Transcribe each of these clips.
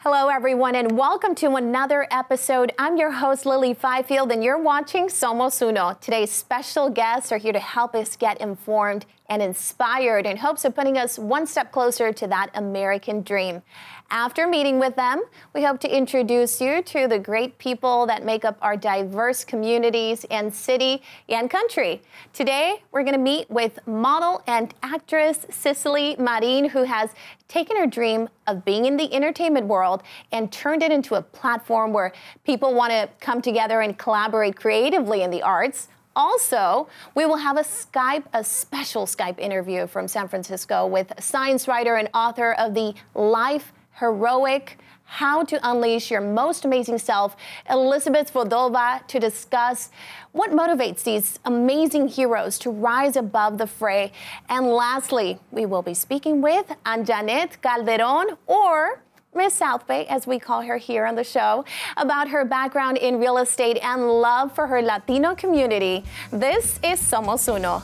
Hello, everyone, and welcome to another episode. I'm your host, Lily Fifield, and you're watching Somos Uno. Today's special guests are here to help us get informed and inspired in hopes of putting us one step closer to that American dream. After meeting with them, we hope to introduce you to the great people that make up our diverse communities and city and country. Today, we're going to meet with model and actress Sisily Marin, who has taken her dream of being in the entertainment world and turned it into a platform where people want to come together and collaborate creatively in the arts. Also, we will have a special Skype interview from San Francisco with science writer and author of the Life Heroic, How to Unleash Your Most Amazing Self, Elizabeth Svoboda, to discuss what motivates these amazing heroes to rise above the fray. And lastly, we will be speaking with Anjanette Calderon, or Miss South Bay, as we call her here on the show, about her background in real estate and love for her Latino community. This is Somos Uno.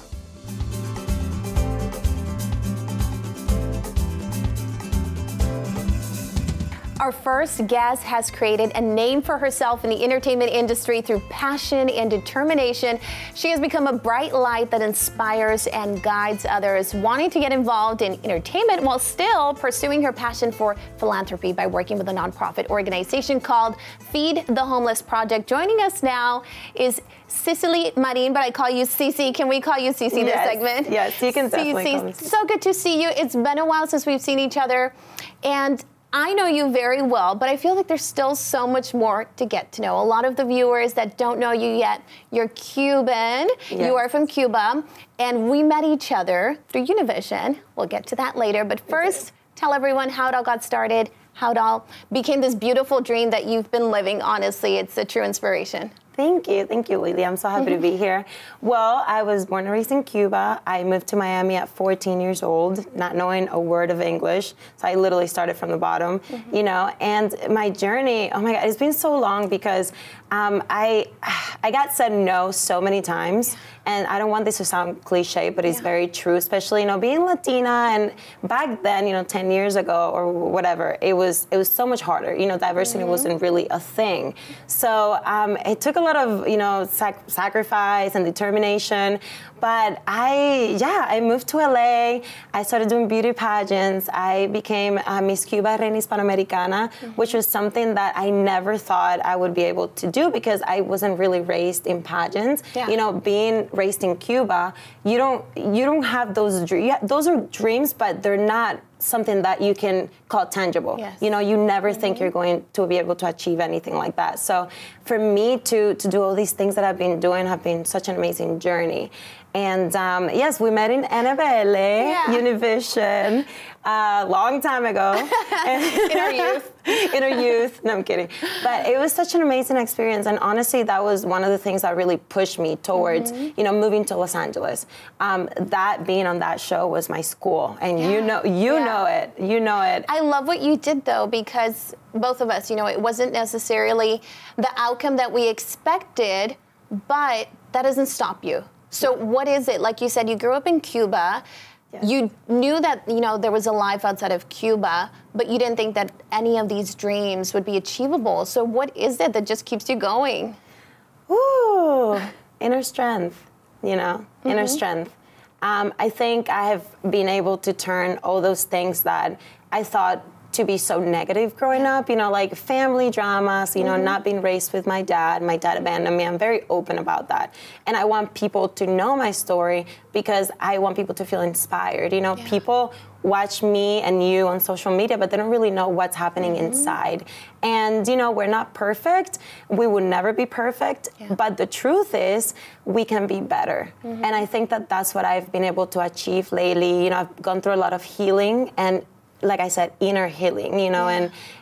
Our first guest has created a name for herself in the entertainment industry through passion and determination. She has become a bright light that inspires and guides others, wanting to get involved in entertainment while still pursuing her passion for philanthropy by working with a nonprofit organization called Feed the Homeless Project. Joining us now is Sisily Marin, but I call you Sisi. Can we call you Sisi this segment? Yes, you can definitely call me Sisi. So good to see you. It's been a while since we've seen each other, and I know you very well, but I feel like there's still so much more to get to know. A lot of the viewers that don't know you yet, you're Cuban, yes. You are from Cuba, and we met each other through Univision. We'll get to that later, but first, tell everyone how it all got started, how it all became this beautiful dream that you've been living. Honestly, it's a true inspiration. Thank you, Lily. I'm so happy to be here. Well, I was born and raised in Cuba. I moved to Miami at 14 years old, not knowing a word of English. So I literally started from the bottom, you know, and my journey, oh my God, it's been so long because I got said no so many times. And I don't want this to sound cliche, but it's very true, especially, you know, being Latina. And back then, you know, 10 years ago or whatever, it was so much harder. You know, diversity wasn't really a thing. So it took a lot of, you know, sacrifice and determination. But I moved to LA. I started doing beauty pageants. I became Miss Cuba Reina Hispanoamericana, which was something that I never thought I would be able to do because I wasn't really raised in pageants. Yeah. You know, being raised in Cuba, you don't have those dreams. Those are dreams, but they're not something that you can call tangible. Yes. You know, you never think you're going to be able to achieve anything like that. So for me to do all these things that I've been doing have been such an amazing journey. And yes, we met in NBL, Univision, a long time ago. In our youth. In our youth. No, I'm kidding. But it was such an amazing experience. And honestly, that was one of the things that really pushed me towards, you know, moving to Los Angeles. That being on that show was my school. And you know it. You know it. I love what you did, though, because both of us, you know, it wasn't necessarily the outcome that we expected, but that doesn't stop you. So what is it? Like you said, you grew up in Cuba. Yes. You knew that, you know, there was a life outside of Cuba, but you didn't think that any of these dreams would be achievable. So what is it that just keeps you going? Ooh, inner strength, you know, inner strength. I think I have been able to turn all those things that I thought to be so negative growing up, you know, like family dramas, you know, not being raised with my dad. My dad abandoned me. I'm very open about that. And I want people to know my story because I want people to feel inspired. You know, people watch me and you on social media, but they don't really know what's happening inside. And, you know, we're not perfect. We will never be perfect. But the truth is we can be better. And I think that that's what I've been able to achieve lately. You know, I've gone through a lot of healing and, like I said, inner healing, you know,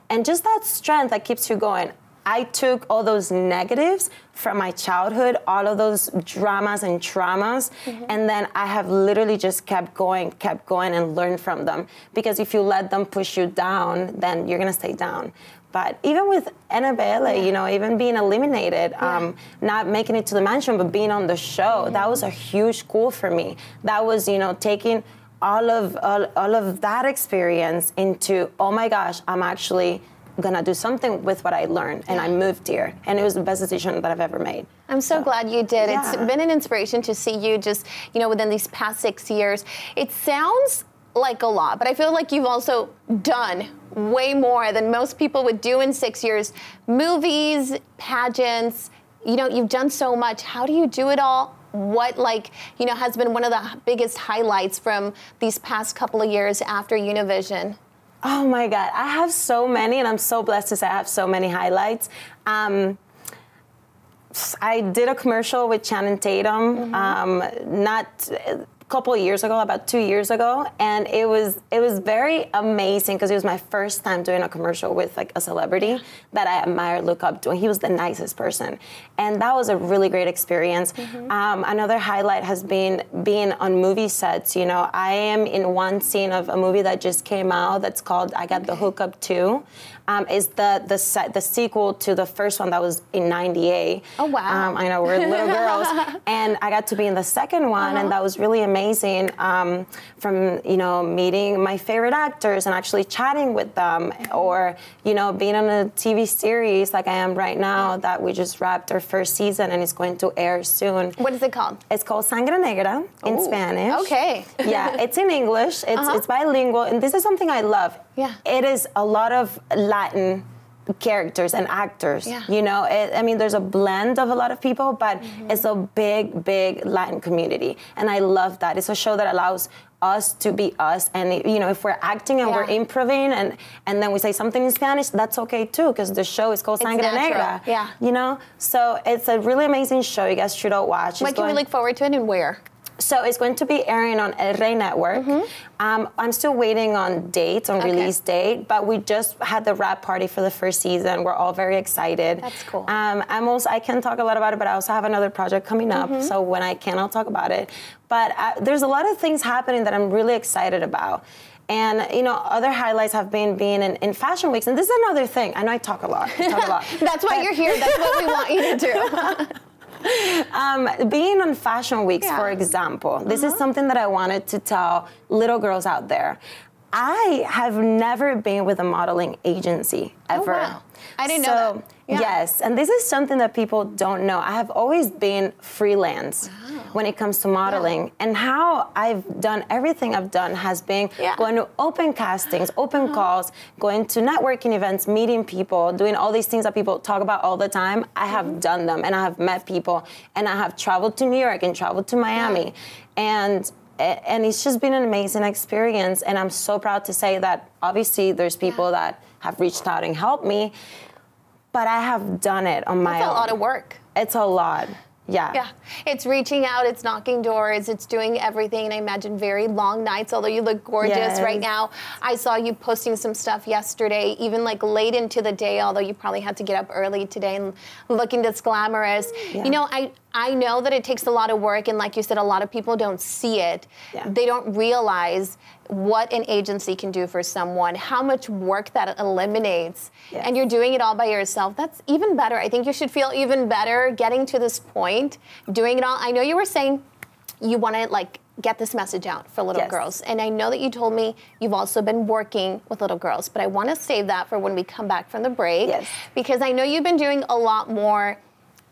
and just that strength that keeps you going. I took all those negatives from my childhood, all of those dramas and traumas, and then I have literally just kept going and learned from them. Because if you let them push you down, then you're gonna stay down. But even with NBL, you know, even being eliminated, not making it to the mansion, but being on the show, that was a huge goal for me. That was, you know, taking all of that experience into, oh my gosh, I'm actually gonna do something with what I learned, and I moved here, and it was the best decision that I've ever made. I'm so glad you did. Yeah. It's been an inspiration to see you just, within these past 6 years. It sounds like a lot, but I feel like you've also done way more than most people would do in 6 years. Movies, pageants, you've done so much. How do you do it all? What, has been one of the biggest highlights from these past couple of years after Univision? Oh my God, I have so many, and I'm so blessed to say I have so many highlights. I did a commercial with Channing Tatum, not a couple of years ago, about 2 years ago, and it was very amazing because it was my first time doing a commercial with like a celebrity that I admire, look up to, and he was the nicest person, and that was a really great experience. Another highlight has been being on movie sets. I am in one scene of a movie that just came out that's called I Got the Hookup Too. Is the sequel to the first one that was in '98. Oh wow! I know, we're little girls, and I got to be in the second one, and that was really amazing. From meeting my favorite actors and actually chatting with them, or being on a TV series like I am right now that we just wrapped our first season and it's going to air soon. What is it called? It's called Sangre Negra in Spanish. Okay. Yeah, it's in English. It's bilingual, and this is something I love. Yeah. It is a lot of Latin characters and actors. Yeah. There's a blend of a lot of people, but it's a big Latin community, and I love that. It's a show that allows us to be us, and if we're acting and we're improving and then we say something in Spanish, that's okay too, because the show is called Sangre Negra. Yeah. So it's a really amazing show. You guys should all watch. When can we look forward to it, and where? So it's going to be airing on El Rey Network. I'm still waiting on dates, on release date, but we just had the wrap party for the first season. We're all very excited. That's cool. I can't talk a lot about it, but I also have another project coming up. So when I can, I'll talk about it. But there's a lot of things happening that I'm really excited about. And, other highlights have been being in fashion weeks. And this is another thing. I know I talk a lot. That's why you're here. That's what we want you to do. Being on fashion weeks, for example, this is something that I wanted to tell little girls out there. I have never been with a modeling agency ever. Oh, wow. I didn't know that. Yeah. Yes, and this is something that people don't know. I have always been freelance when it comes to modeling, and how I've done everything I've done has been going to open castings, open calls, going to networking events, meeting people, doing all these things that people talk about all the time. I have done them, and I have met people, and I have traveled to New York and traveled to Miami, and it's just been an amazing experience, and I'm so proud to say that obviously there's people that have reached out and helped me, but I have done it on my own. That's a lot of work. It's a lot. Yeah. It's reaching out, it's knocking doors, it's doing everything, and I imagine very long nights, although you look gorgeous right now. I saw you posting some stuff yesterday, even like late into the day, although you probably had to get up early today and looking this glamorous. I know that it takes a lot of work, and like you said, a lot of people don't see it. They don't realize what an agency can do for someone, how much work that eliminates, and you're doing it all by yourself. That's even better. I think you should feel even better getting to this point, doing it all. I know you were saying you want to get this message out for little girls, and I know that you told me you've also been working with little girls, but I want to save that for when we come back from the break, because I know you've been doing a lot more.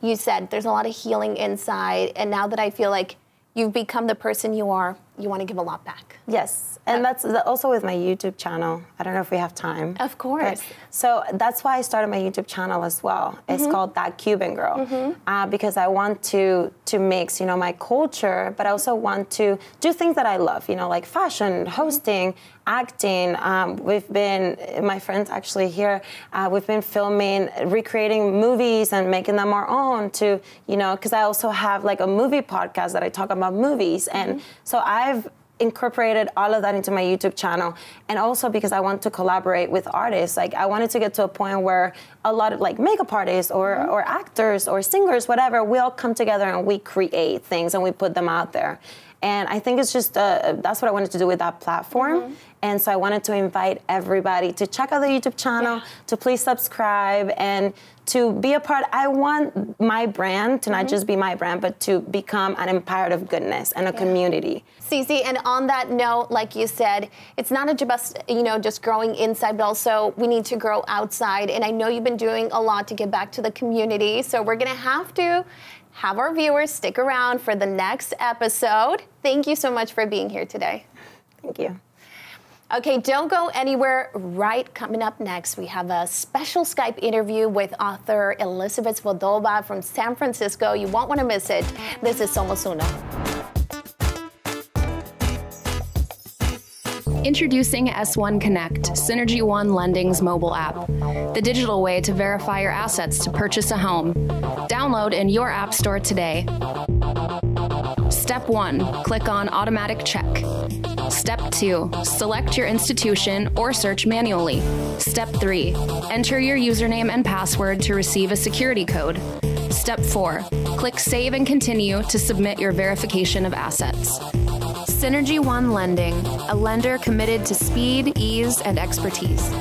You said there's a lot of healing inside, and now that I feel like you've become the person you are, you want to give a lot back. Yes, and that's also with my YouTube channel. I don't know if we have time. Of course. So that's why I started my YouTube channel as well. It's called That Cuban Girl, because I want to mix, my culture, but I also want to do things that I love, like fashion, hosting, acting. My friends actually here, we've been filming, recreating movies and making them our own because I also have like a movie podcast that I talk about movies. And so I've incorporated all of that into my YouTube channel, and also because I want to collaborate with artists. Like I wanted to get to a point where a lot of like makeup artists or actors or singers, whatever, we all come together and we create things and we put them out there. And I think it's just, that's what I wanted to do with that platform. And so I wanted to invite everybody to check out the YouTube channel, to please subscribe, and to be a part. I want my brand to not just be my brand, but to become an empire of goodness and a community. Sisily, and on that note, like you said, it's not just, just growing inside, but also we need to grow outside. And I know you've been doing a lot to give back to the community. So we're going to have our viewers stick around for the next episode. Thank you so much for being here today. Thank you. Okay, don't go anywhere. Right, coming up next, we have a special Skype interview with author Elizabeth Svoboda from San Francisco. You won't want to miss it. This is Somos Uno. Introducing S1 Connect, Synergy One Lending's mobile app, the digital way to verify your assets to purchase a home. Download in your app store today. Step 1, click on Automatic Check. Step 2, select your institution or search manually. Step 3, enter your username and password to receive a security code. Step 4, click Save and Continue to submit your verification of assets. Synergy One Lending, a lender committed to speed, ease, and expertise.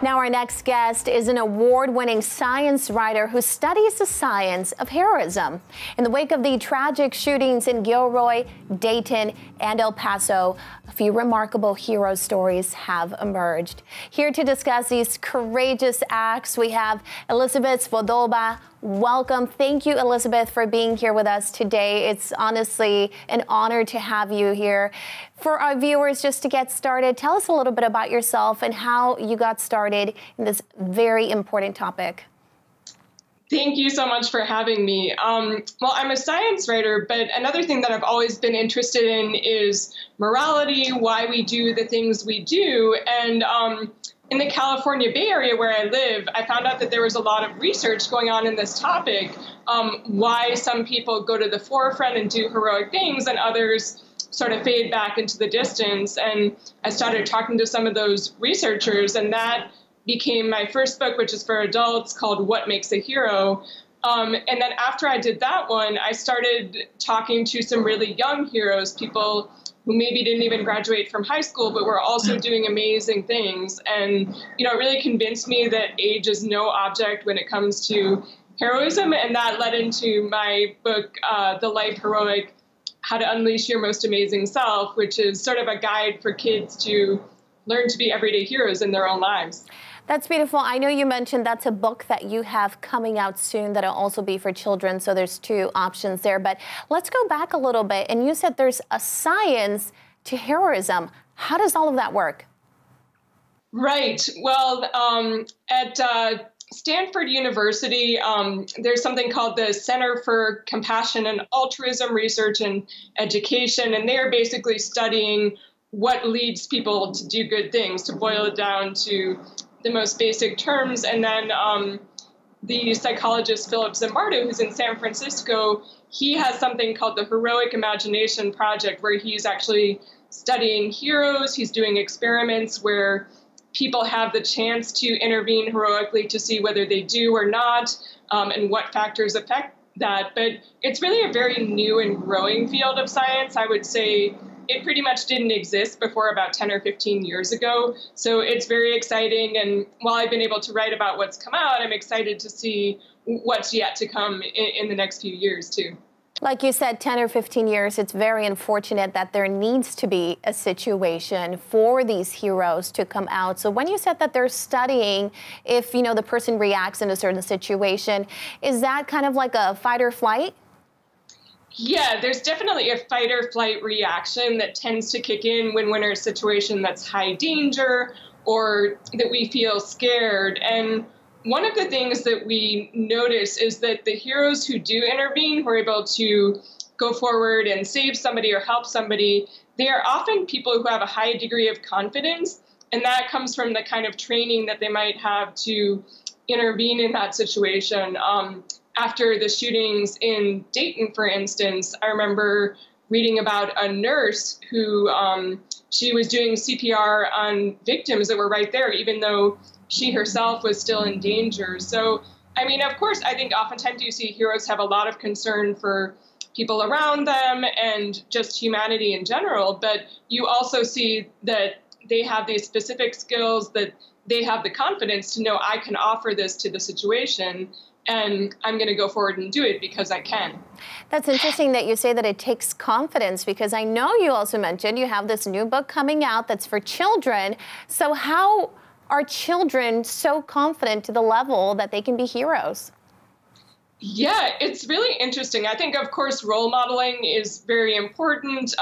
Now our next guest is an award-winning science writer who studies the science of heroism. In the wake of the tragic shootings in Gilroy, Dayton, and El Paso, a few remarkable hero stories have emerged. Here to discuss these courageous acts, we have Elizabeth Svoboda. Welcome. Thank you, Elizabeth, for being here with us today. It's honestly an honor to have you here. For our viewers, just to get started, tell us a little bit about yourself and how you got started in this very important topic. Thank you so much for having me. Well, I'm a science writer, but another thing that I've always been interested in is morality, why we do the things we do. And in the California Bay Area where I live, I found out that there was a lot of research going on in this topic, why some people go to the forefront and do heroic things and others sort of fade back into the distance. And I started talking to some of those researchers, and that became my first book, which is for adults, called What Makes a Hero. And then after I did that one, I started talking to some really young heroes, people who maybe didn't even graduate from high school, but were also doing amazing things. And, it really convinced me that age is no object when it comes to heroism. And that led into my book, The Life Heroic, How to Unleash Your Most Amazing Self, which is sort of a guide for kids to learn to be everyday heroes in their own lives. That's beautiful. I know you mentioned that's a book that you have coming out soon that'll also be for children, so there's two options there. But let's go back a little bit. And you said there's a science to heroism. How does all of that work? Right. Well, at Stanford University, there's something called the Center for Compassion and Altruism Research and Education, and they're basically studying what leads people to do good things, to boil it down to the most basic terms. And then the psychologist Philip Zimbardo, who's in San Francisco, he has something called the Heroic Imagination Project, where he's actually studying heroes. He's doing experiments where people have the chance to intervene heroically to see whether they do or not, and what factors affect that. But it's really a very new and growing field of science. I would say it pretty much didn't exist before about 10 or 15 years ago. So it's very exciting. And while I've been able to write about what's come out, I'm excited to see what's yet to come in the next few years, too. Like you said, 10 or 15 years, it's very unfortunate that there needs to be a situation for these heroes to come out. So when you said that they're studying if, the person reacts in a certain situation, is that kind of like a fight or flight? Yeah, there's definitely a fight or flight reaction that tends to kick in when we're in a situation that's high danger or that we feel scared. And one of the things that we notice is that the heroes who do intervene, who are able to go forward and save somebody or help somebody, they are often people who have a high degree of confidence. And that comes from the kind of training that they might have to intervene in that situation. After the shootings in Dayton, for instance, I remember reading about a nurse who she was doing CPR on victims that were right there, even though she herself was still in danger. So I mean, of course, I think oftentimes you see heroes have a lot of concern for people around them and just humanity in general, but you also see that they have these specific skills, that they have the confidence to know I can offer this to the situation and I'm going to go forward and do it because I can. That's interesting that you say that it takes confidence, because I know you also mentioned you have this new book coming out that's for children. So how are children so confident to the level that they can be heroes? Yeah, it's really interesting. I think, of course, role modeling is very important.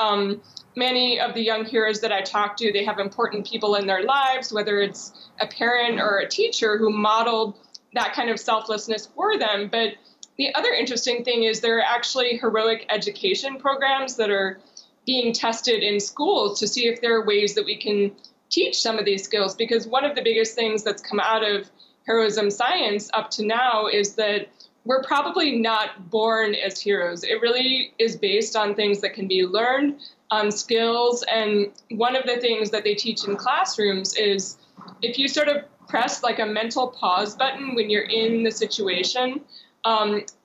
Many of the young heroes that I talk to, they have important people in their lives, whether it's a parent or a teacher who modeled that kind of selflessness for them. But the other interesting thing is there are actually heroic education programs that are being tested in schools to see if there are ways that we can teach some of these skills. Because one of the biggest things that's come out of heroism science up to now is that we're probably not born as heroes. It really is based on things that can be learned, on skills. And one of the things that they teach in classrooms is if you sort of press like a mental pause button when you're in the situation,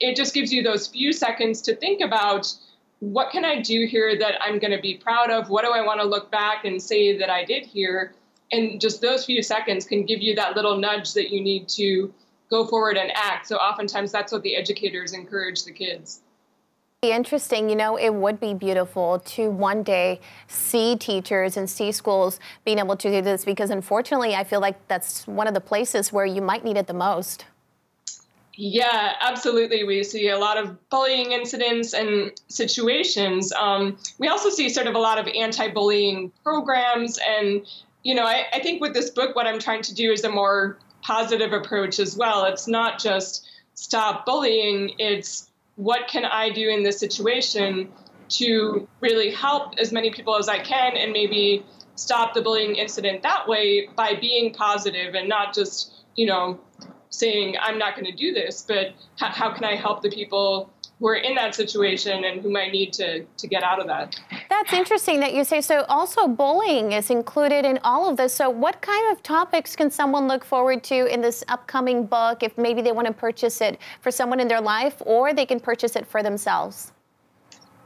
it just gives you those few seconds to think about, what can I do here that I'm going to be proud of? What do I want to look back and say that I did here? And just those few seconds can give you that little nudge that you need to go forward and act. So oftentimes that's what the educators encourage the kids. Interesting. You know, it would be beautiful to one day see teachers and see schools being able to do this, because unfortunately I feel like that's one of the places where you might need it the most. Yeah, absolutely. We see a lot of bullying incidents and situations. We also see sort of a lot of anti-bullying programs. And, you know, I think with this book, what I'm trying to do is a more positive approach as well. It's not just stop bullying. It's what can I do in this situation to really help as many people as I can and maybe stop the bullying incident that way by being positive and not just, you know, saying I'm not going to do this, but how can I help the people who are in that situation and who might need to get out of that. That's interesting that you say so. Also, bullying is included in all of this. So what kind of topics can someone look forward to in this upcoming book if maybe they want to purchase it for someone in their life, or they can purchase it for themselves?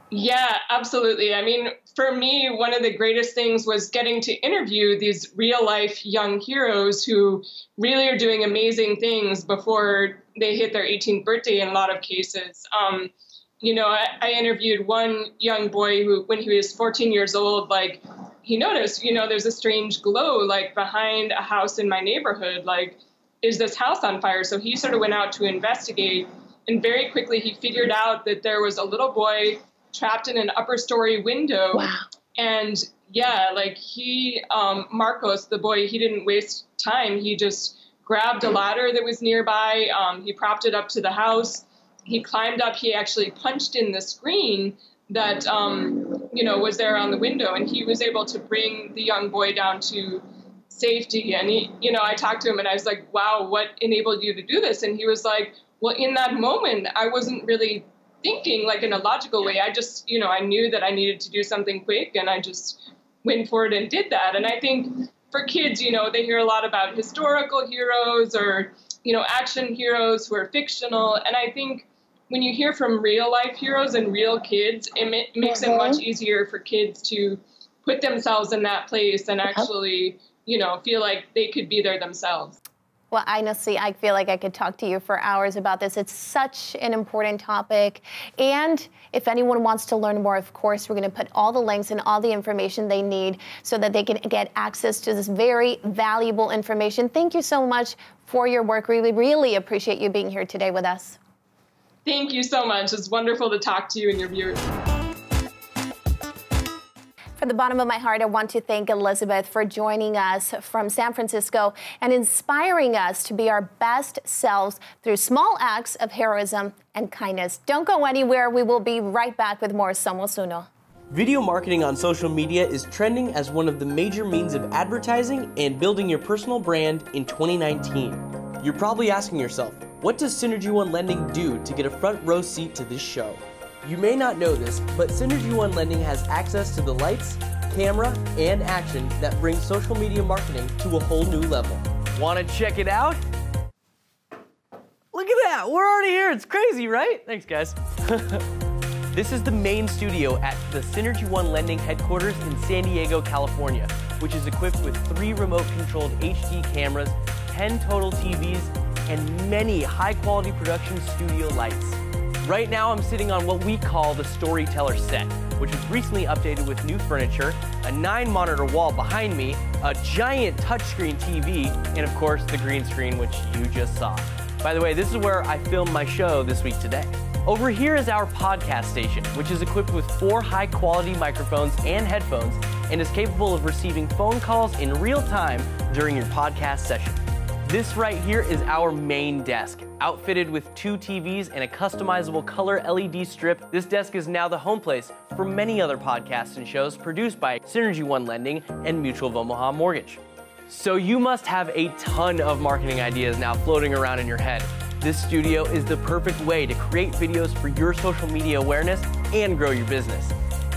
Yeah, absolutely. I mean, for me, one of the greatest things was getting to interview these real-life young heroes who really are doing amazing things before they hit their 18th birthday in a lot of cases. You know, I interviewed one young boy who, when he was 14 years old, like, he noticed, you know, there's a strange glow, like, behind a house in my neighborhood. Like, is this house on fire? So he sort of went out to investigate, and very quickly he figured out that there was a little boy trapped in an upper story window. Wow. And yeah, like he, Marcos, the boy, he didn't waste time. He just grabbed a ladder that was nearby. He propped it up to the house. He climbed up. He actually punched in the screen that, you know, was there on the window. And he was able to bring the young boy down to safety. And he, you know, I talked to him and I was like, wow, what enabled you to do this? And he was like, well, in that moment, I wasn't really thinking like in a logical way. I just, you know, I knew that I needed to do something quick and I just went for it and did that. And I think for kids, you know, they hear a lot about historical heroes or, you know, action heroes who are fictional. And I think when you hear from real life heroes and real kids, it makes it much easier for kids to put themselves in that place and actually, you know, feel like they could be there themselves. Well, honestly, I feel like I could talk to you for hours about this. It's such an important topic. And if anyone wants to learn more, of course, we're going to put all the links and all the information they need so that they can get access to this very valuable information. Thank you so much for your work. We really appreciate you being here today with us. Thank you so much. It's wonderful to talk to you and your viewers. From the bottom of my heart, I want to thank Elizabeth for joining us from San Francisco and inspiring us to be our best selves through small acts of heroism and kindness. Don't go anywhere. We will be right back with more Somos Uno. Video marketing on social media is trending as one of the major means of advertising and building your personal brand in 2019. You're probably asking yourself, what does Synergy One Lending do to get a front row seat to this show? You may not know this, but Synergy One Lending has access to the lights, camera, and action that brings social media marketing to a whole new level. Want to check it out? Look at Yeah, we're already here. It's crazy, right? Thanks, guys. This is the main studio at the Synergy One Lending headquarters in San Diego, California, which is equipped with 3 remote-controlled HD cameras, 10 total TVs, and many high-quality production studio lights. Right now, I'm sitting on what we call the Storyteller set, which was recently updated with new furniture, a 9-monitor wall behind me, a giant touchscreen TV, and of course, the green screen, which you just saw. By the way, this is where I filmed my show this week today. Over here is our podcast station, which is equipped with 4 high-quality microphones and headphones and is capable of receiving phone calls in real time during your podcast session. This right here is our main desk. Outfitted with 2 TVs and a customizable color LED strip, this desk is now the home place for many other podcasts and shows produced by Synergy One Lending and Mutual of Omaha Mortgage. So you must have a ton of marketing ideas now floating around in your head. This studio is the perfect way to create videos for your social media awareness and grow your business.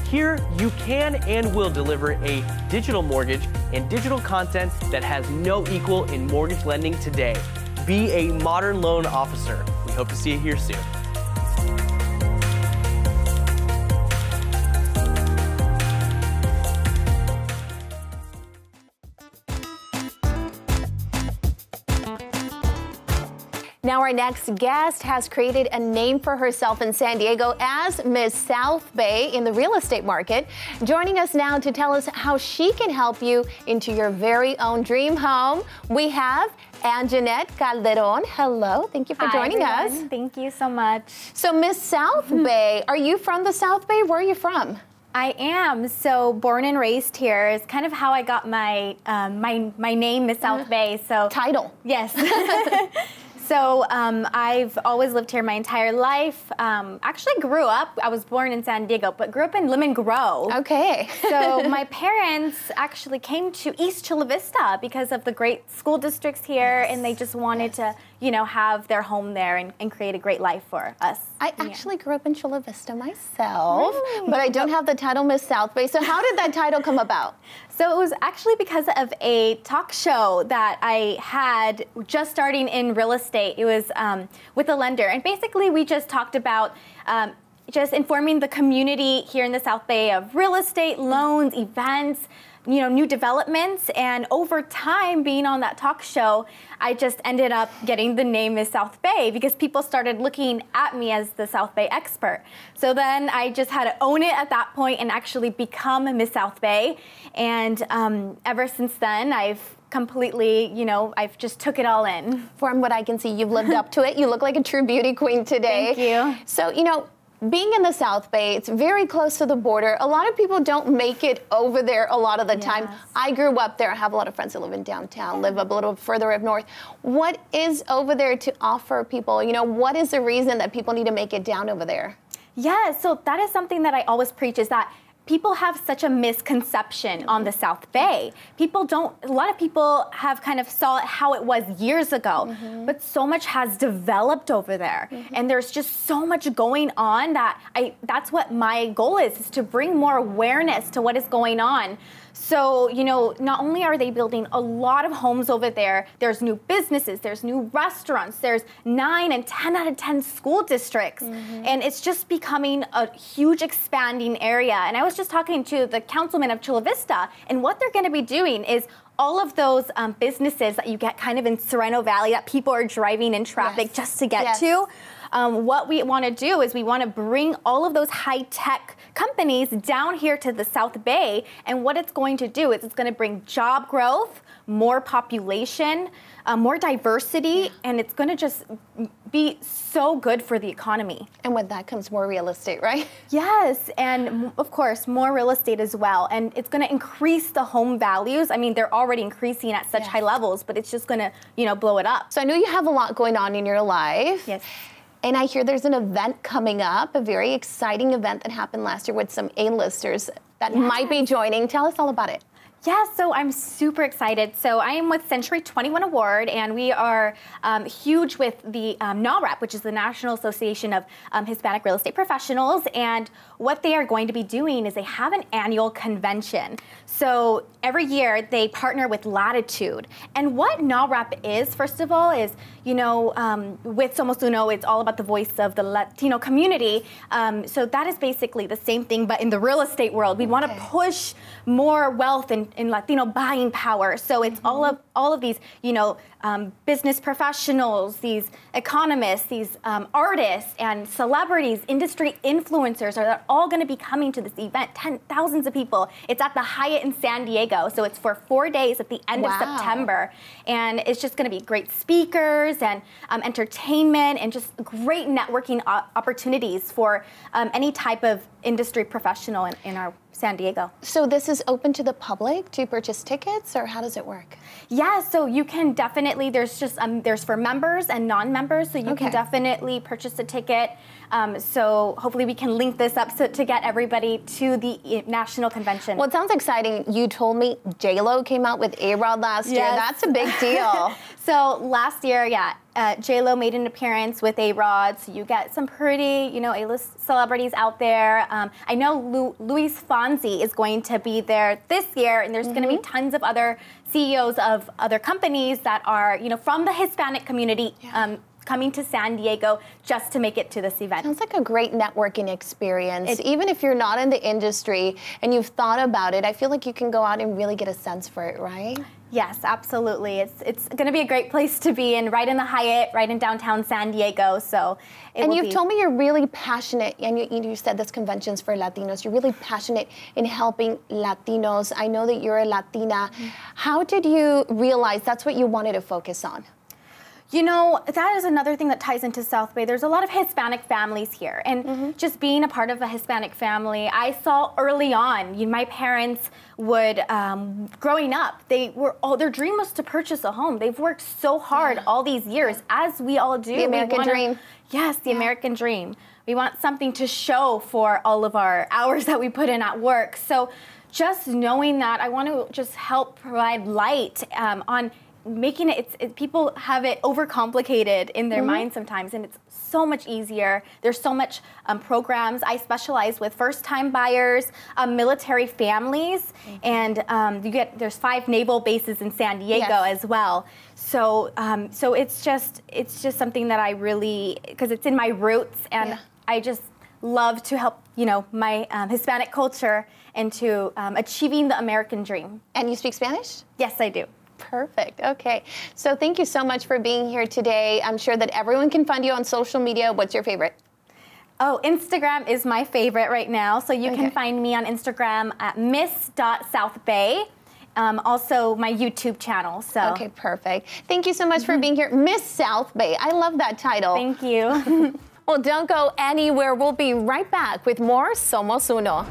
Here, you can and will deliver a digital mortgage and digital content that has no equal in mortgage lending today. Be a modern loan officer. We hope to see you here soon. Now our next guest has created a name for herself in San Diego as Miss South Bay in the real estate market. Joining us now to tell us how she can help you into your very own dream home, we have Anjanette Calderon. Hello, thank you for joining us. Thank you so much. So Miss South Bay, are you from the South Bay? Where are you from? I am. So born and raised here is kind of how I got my my name, Miss South Bay. So title. Yes. So I've always lived here my entire life. Actually grew up, I was born in San Diego, but grew up in Lemon Grove. Okay. So my parents actually came to East Chula Vista because of the great school districts here, and they just wanted to, you know, have their home there and create a great life for us. I actually grew up in Chula Vista myself, but I don't have the title Miss South Bay. So how did that title come about? So it was actually because of a talk show that I had just starting in real estate. It was with a lender, and basically we just talked about just informing the community here in the South Bay of real estate, loans, events, you know, new developments. And over time, being on that talk show, I just ended up getting the name Miss South Bay because people started looking at me as the South Bay expert. So then I just had to own it at that point and actually become Miss South Bay. And ever since then, I've completely, you know, I've just took it all in. From what I can see, you've lived up to it. You look like a true beauty queen today. Thank you. So, you know, being in the South Bay, it's very close to the border. A lot of people don't make it over there a lot of the time. I grew up there. I have a lot of friends that live in downtown, live a little further up north. What is over there to offer people? You know, what is the reason that people need to make it down over there? Yeah, so that is something that I always preach, is that people have such a misconception on the South Bay. People don't, a lot of people have kind of saw it how it was years ago, but so much has developed over there. And there's just so much going on that that's what my goal is to bring more awareness to what is going on. So, you know, not only are they building a lot of homes over there, there's new businesses, there's new restaurants, there's 9 and 10 out of 10 school districts. And it's just becoming a huge expanding area. And I was just talking to the councilman of Chula Vista, and what they're going to be doing is all of those businesses that you get kind of in Sereno Valley that people are driving in traffic just to get to. What we want to do is we want to bring all of those high-tech companies down here to the South Bay, and what it's going to do is it's going to bring job growth, more population, more diversity, and it's going to just be so good for the economy. And with that comes more real estate, right? Yes, and of course, more real estate as well. And it's going to increase the home values. I mean, they're already increasing at such high levels, but it's just going to, you know, blow it up. So I know you have a lot going on in your life. Yes. And I hear there's an event coming up, a very exciting event that happened last year with some A-listers that might be joining. Tell us all about it. Yeah, so I'm super excited. So I am with Century 21 Award, and we are huge with the NAHREP, which is the National Association of Hispanic Real Estate Professionals. And what they are going to be doing is they have an annual convention. So every year they partner with Latitude. And what NAHREP is, first of all, is, you know, with Somos Uno, it's all about the voice of the Latino community. So that is basically the same thing, but in the real estate world. We want to push more wealth in Latino buying power. So it's all of these, you know, business professionals, these economists, these artists and celebrities, industry influencers are all going to be coming to this event. Thousands of people. It's at the Hyatt in San Diego. So it's for 4 days at the end of September. And it's just going to be great speakers and entertainment and just great networking opportunities for any type of industry professional in our San Diego. So this is open to the public to purchase tickets, or how does it work? Yeah, so you can definitely, there's for members and non-members, so you can definitely purchase a ticket. So hopefully we can link this up to get everybody to the national convention. Well, it sounds exciting. You told me J-Lo came out with A-Rod last year. That's a big deal. So last year, J-Lo made an appearance with A-Rod, so you get some pretty, you know, A-list celebrities out there. I know Luis Fonsi is going to be there this year, and there's going to be tons of other CEOs of other companies that are, you know, from the Hispanic community coming to San Diego just to make it to this event. Sounds like a great networking experience. Even if you're not in the industry and you've thought about it, I feel like you can go out and really get a sense for it, right? Yes, absolutely. It's going to be a great place to be in, right in the Hyatt, right in downtown San Diego. So, and you've told me you're really passionate, and you said this convention's for Latinos. You're really passionate in helping Latinos. I know that you're a Latina. How did you realize that's what you wanted to focus on? You know, that is another thing that ties into South Bay. There's a lot of Hispanic families here. And just being a part of a Hispanic family, I saw early on, my parents would, growing up, their dream was to purchase a home. They've worked so hard all these years, as we all do. The American dream. Yes, the American dream. We want something to show for all of our hours that we put in at work. So just knowing that, I want to just help provide light on making it, people have it overcomplicated in their minds sometimes, and it's so much easier. There's so much programs. I specialize with first-time buyers, military families, and there's 5 naval bases in San Diego as well. So so it's just something that I really, because it's in my roots, and I just love to help, you know, my Hispanic culture into achieving the American dream. And you speak Spanish? Yes, I do. Perfect. Okay. So thank you so much for being here today. I'm sure that everyone can find you on social media. What's your favorite? Oh, Instagram is my favorite right now. So you can find me on Instagram at miss.southbay. Also my YouTube channel. So. Okay, perfect. Thank you so much for being here. Miss South Bay. I love that title. Thank you. Well, don't go anywhere. We'll be right back with more Somos Uno.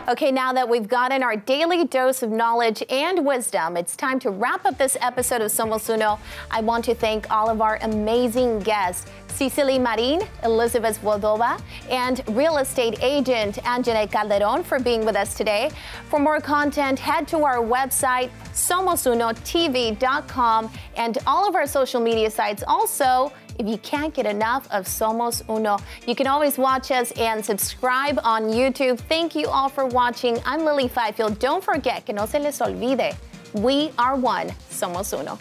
Okay, now that we've gotten our daily dose of knowledge and wisdom, it's time to wrap up this episode of Somos Uno. I want to thank all of our amazing guests, Sisily Marin, Elizabeth Svoboda, and real estate agent Anjanette Calderon for being with us today. For more content, head to our website, SomosUnoTV.com, and all of our social media sites. Also, if you can't get enough of Somos Uno, you can always watch us and subscribe on YouTube. Thank you all for watching. I'm Lily Fifield. Don't forget, que no se les olvide, we are one. Somos Uno.